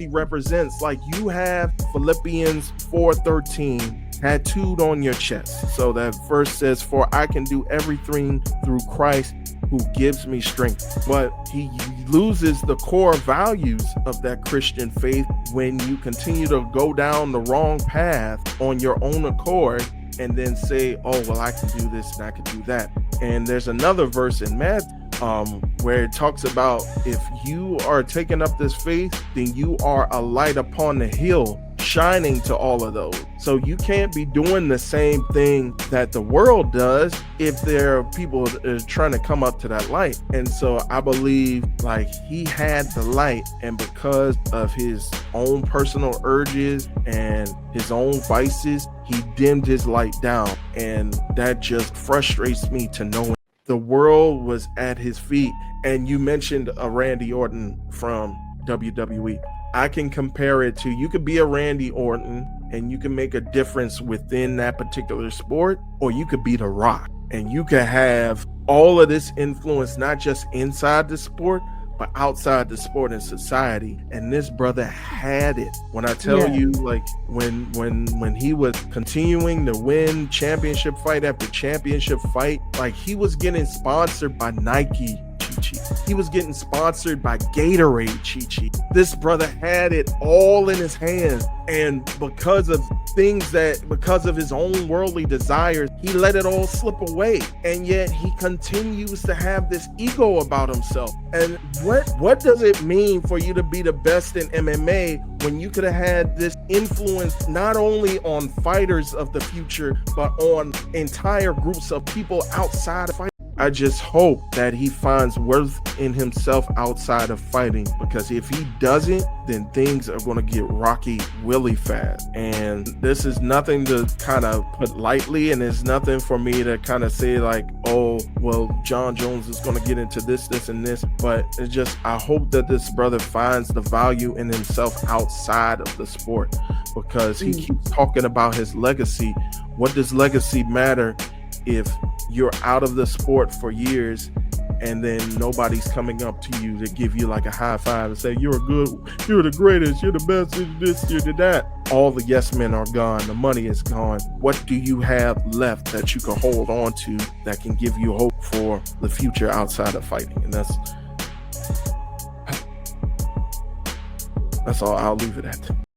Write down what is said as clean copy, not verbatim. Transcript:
he represents. Like, you have Philippians 4:13 tattooed on your chest. So that verse says, "For I can do everything through Christ who gives me strength." But he loses the core values of that Christian faith when you continue to go down the wrong path on your own accord and then say, "Oh, well, I can do this and I can do that." And there's another verse in Matthew where it talks about, if you are taking up this faith, then you are a light upon the hill, shining to all of those. So you can't be doing the same thing that the world does if there are people that are trying to come up to that light. And so I believe, like, he had the light, and because of his own personal urges and his own vices, he dimmed his light down. And that just frustrates me to know the world was at his feet. And you mentioned a Randy Orton from WWE. I can compare it to, you could be a Randy Orton and you can make a difference within that particular sport, or you could be The Rock and you could have all of this influence, not just inside the sport, but outside the sport and society. And this brother had it. When I tell you, like, when he was continuing to win championship fight after championship fight, like, he was getting sponsored by Nike. He was getting sponsored by Gatorade. This brother had it all in his hands, and because of his own worldly desires, he let it all slip away. And yet he continues to have this ego about himself. And what does it mean for you to be the best in MMA when you could have had this influence not only on fighters of the future, but on entire groups of people outside of fighting? I just hope that he finds worth in himself outside of fighting, because if he doesn't, then things are going to get rocky really fast. And this is nothing to kind of put lightly, and it's nothing for me to kind of say like, oh, well, John Jones is going to get into this, and this. But it's just, I hope that this brother finds the value in himself outside of the sport, because he keeps talking about his legacy. What does legacy matter if you're out of the sport for years and then nobody's coming up to you to give you like a high five and say, you're the greatest, you're the best, you're this, you're that? All the yes men are gone. The money is gone. What do you have left that you can hold on to that can give you hope for the future outside of fighting? And that's all. I'll leave it at.